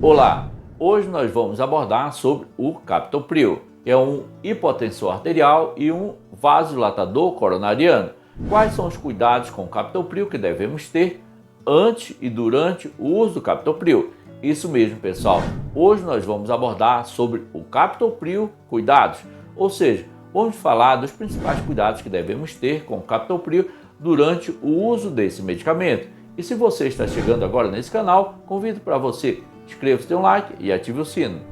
Olá, hoje nós vamos abordar sobre o captopril, que é um hipotensor arterial e um vasodilatador coronariano. Quais são os cuidados com o captopril que devemos ter antes e durante o uso do captopril? Isso mesmo, pessoal. Hoje nós vamos abordar sobre o captopril cuidados, ou seja, vamos falar dos principais cuidados que devemos ter com o captopril durante o uso desse medicamento. E se você está chegando agora nesse canal, convido para você inscreva-se, dê um like e ative o sino.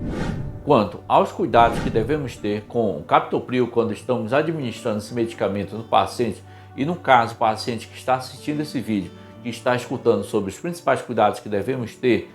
Quanto aos cuidados que devemos ter com o captopril quando estamos administrando esse medicamento no paciente, e no caso o paciente que está assistindo esse vídeo, que está escutando sobre os principais cuidados que devemos ter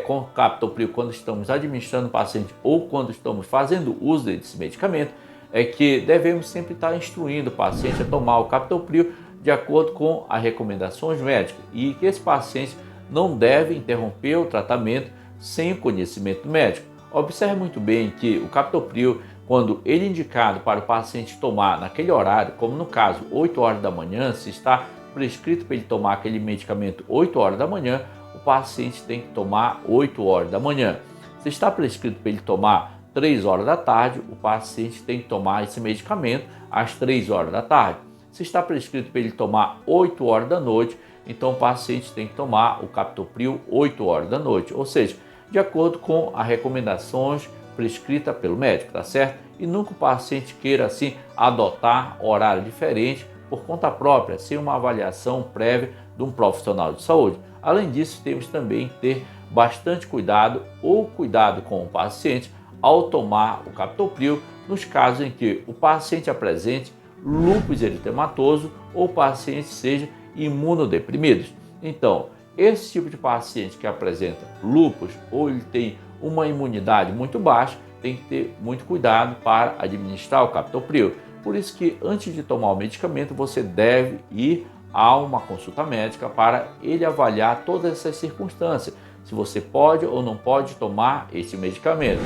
com o captopril quando estamos administrando o paciente ou quando estamos fazendo uso desse medicamento, é que devemos sempre estar instruindo o paciente a tomar o captopril de acordo com as recomendações médicas e que esse paciente não deve interromper o tratamento sem o conhecimento médico. Observe muito bem que o captopril, quando ele é indicado para o paciente tomar naquele horário, como no caso 8 horas da manhã, se está prescrito para ele tomar aquele medicamento 8 horas da manhã, o paciente tem que tomar 8 horas da manhã. Se está prescrito para ele tomar 3 horas da tarde, o paciente tem que tomar esse medicamento às 3 horas da tarde. Se está prescrito para ele tomar 8 horas da noite, então o paciente tem que tomar o captopril 8 horas da noite, ou seja, de acordo com as recomendações prescritas pelo médico, tá certo? E nunca o paciente queira assim adotar horário diferente por conta própria, sem uma avaliação prévia de um profissional de saúde. Além disso, temos também que ter bastante cuidado ou cuidado com o paciente ao tomar o captopril nos casos em que o paciente apresente lúpus eritematoso ou o paciente seja imunodeprimidos. Então, esse tipo de paciente que apresenta lúpus ou ele tem uma imunidade muito baixa, tem que ter muito cuidado para administrar o captopril. Por isso que antes de tomar o medicamento, você deve ir a uma consulta médica para ele avaliar todas essas circunstâncias, se você pode ou não pode tomar esse medicamento.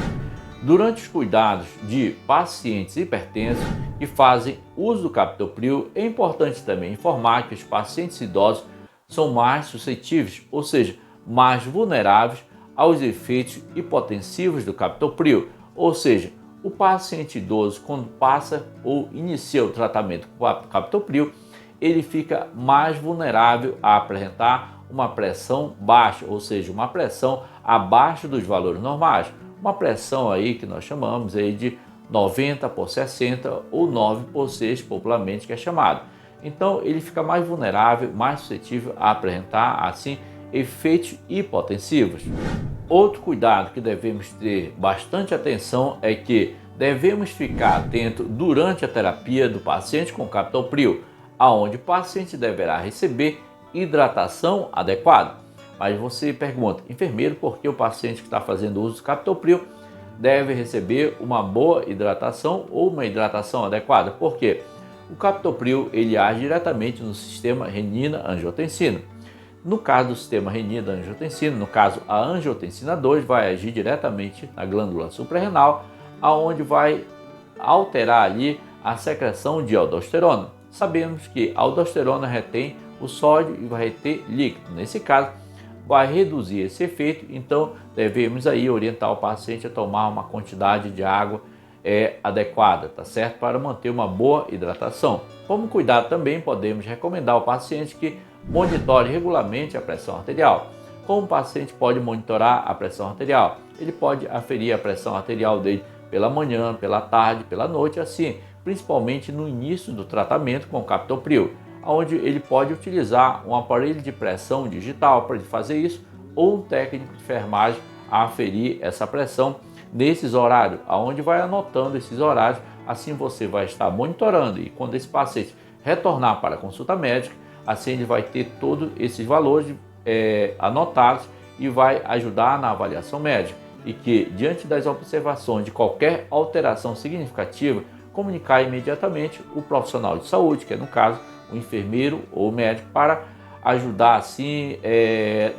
Durante os cuidados de pacientes hipertensos que fazem uso do captopril, é importante também informar que os pacientes idosos são mais suscetíveis, ou seja, mais vulneráveis aos efeitos hipotensivos do captopril. Ou seja, o paciente idoso, quando passa ou inicia o tratamento com o captopril, ele fica mais vulnerável a apresentar uma pressão baixa, ou seja, uma pressão abaixo dos valores normais. Uma pressão aí que nós chamamos aí de 90/60 ou 9/6 popularmente que é chamado. Então ele fica mais vulnerável, mais suscetível a apresentar assim efeitos hipotensivos. Outro cuidado que devemos ter bastante atenção é que devemos ficar atento durante a terapia do paciente com captopril, aonde o paciente deverá receber hidratação adequada. Mas você pergunta, enfermeiro, por que o paciente que está fazendo uso do captopril deve receber uma boa hidratação ou uma hidratação adequada? Por quê? O captopril ele age diretamente no sistema renina-angiotensina. No caso do sistema renina-angiotensina, no caso a angiotensina 2 vai agir diretamente na glândula suprarrenal, aonde vai alterar ali a secreção de aldosterona. Sabemos que a aldosterona retém o sódio e vai reter líquido. Nesse caso, vai reduzir esse efeito, então devemos aí orientar o paciente a tomar uma quantidade de água adequada, tá certo? Para manter uma boa hidratação. Como cuidado também podemos recomendar ao paciente que monitore regularmente a pressão arterial. Como o paciente pode monitorar a pressão arterial? Ele pode aferir a pressão arterial dele pela manhã, pela tarde, pela noite, assim, principalmente no início do tratamento com o captopril, onde ele pode utilizar um aparelho de pressão digital para fazer isso, ou um técnico de enfermagem a aferir essa pressão nesses horários, aonde vai anotando esses horários, assim você vai estar monitorando e quando esse paciente retornar para a consulta médica, assim ele vai ter todos esses valores anotados e vai ajudar na avaliação médica e que, diante das observações de qualquer alteração significativa, comunicar imediatamente o profissional de saúde, que é no caso o enfermeiro ou o médico, para ajudar assim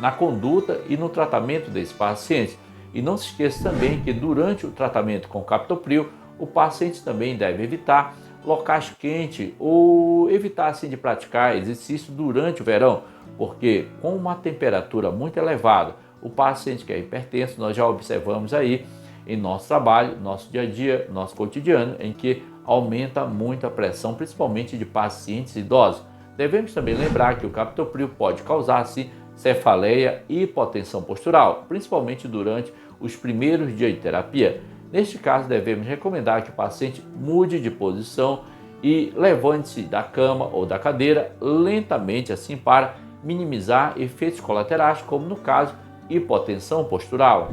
na conduta e no tratamento desse paciente. E não se esqueça também que durante o tratamento com captopril, o paciente também deve evitar locais quentes ou evitar assim de praticar exercício durante o verão, porque com uma temperatura muito elevada o paciente que é hipertenso, nós já observamos aí em nosso trabalho, nosso dia a dia, nosso cotidiano, em que aumenta muito a pressão, principalmente de pacientes idosos. Devemos também lembrar que o captopril pode causar, sim, cefaleia e hipotensão postural, principalmente durante os primeiros dias de terapia. Neste caso, devemos recomendar que o paciente mude de posição e levante-se da cama ou da cadeira lentamente, assim para minimizar efeitos colaterais, como no caso hipotensão postural.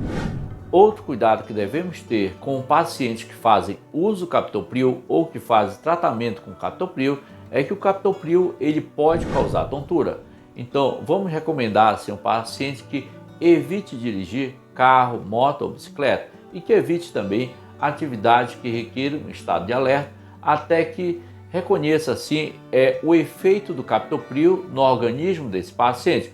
Outro cuidado que devemos ter com pacientes que fazem uso do captopril ou que fazem tratamento com captopril é que o captopril ele pode causar tontura. Então, vamos recomendar assim, um paciente que evite dirigir carro, moto ou bicicleta e que evite também atividades que requerem um estado de alerta até que reconheça assim o efeito do captopril no organismo desse paciente.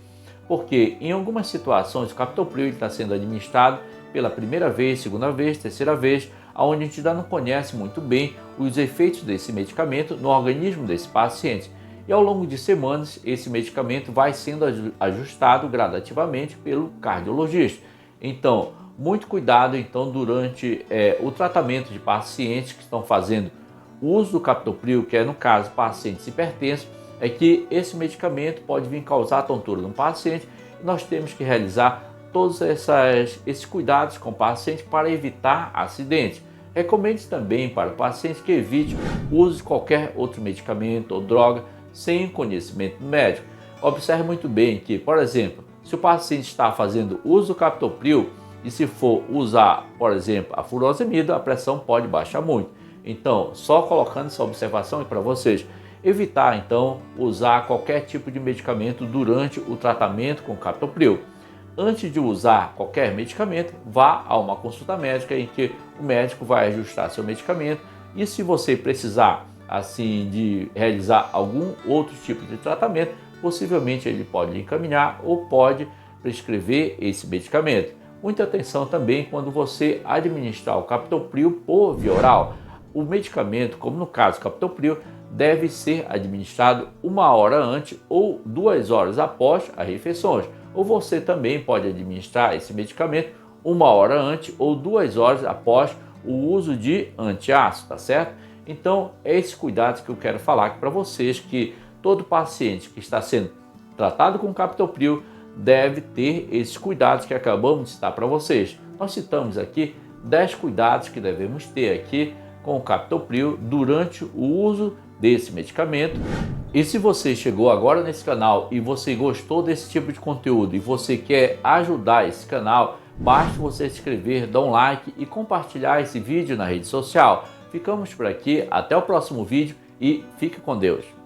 Porque em algumas situações o captopril está sendo administrado pela primeira vez, segunda vez, terceira vez, onde a gente ainda não conhece muito bem os efeitos desse medicamento no organismo desse paciente. E ao longo de semanas, esse medicamento vai sendo ajustado gradativamente pelo cardiologista. Então, muito cuidado então durante o tratamento de pacientes que estão fazendo uso do captopril, que é no caso pacientes hipertensos, é que esse medicamento pode vir causar tontura no paciente e nós temos que realizar todos esses cuidados com o paciente para evitar acidentes. Recomende também para o paciente que evite o uso de qualquer outro medicamento ou droga sem conhecimento médico. Observe muito bem que, por exemplo, se o paciente está fazendo uso do captopril e se for usar, por exemplo, a furosemida, a pressão pode baixar muito. Então, só colocando essa observação para vocês, evitar então usar qualquer tipo de medicamento durante o tratamento com captopril. Antes de usar qualquer medicamento, vá a uma consulta médica em que o médico vai ajustar seu medicamento e se você precisar assim de realizar algum outro tipo de tratamento, possivelmente ele pode lhe encaminhar ou pode prescrever esse medicamento. Muita atenção também quando você administrar o captopril por via oral. O medicamento, como no caso do captopril, deve ser administrado 1 hora antes ou 2 horas após as refeições. Ou você também pode administrar esse medicamento 1 hora antes ou 2 horas após o uso de antiácido, tá certo? Então, é esses cuidados que eu quero falar aqui para vocês, que todo paciente que está sendo tratado com captopril deve ter esses cuidados que acabamos de citar para vocês. Nós citamos aqui 10 cuidados que devemos ter aqui com o captopril durante o uso desse medicamento. E se você chegou agora nesse canal e você gostou desse tipo de conteúdo e você quer ajudar esse canal, basta você se inscrever, dar um like e compartilhar esse vídeo na rede social. Ficamos por aqui, até o próximo vídeo e fique com Deus.